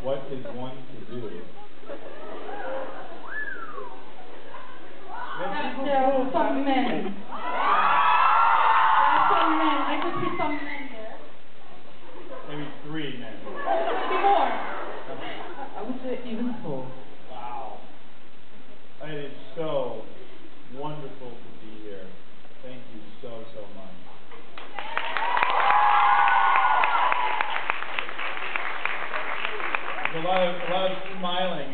What is one to do? There are some men. There are some men. I could see some men there. Maybe 3 men. Maybe more. I would say even 4. Wow. It is so wonderful to be here. Thank you so much. There's a lot of smiling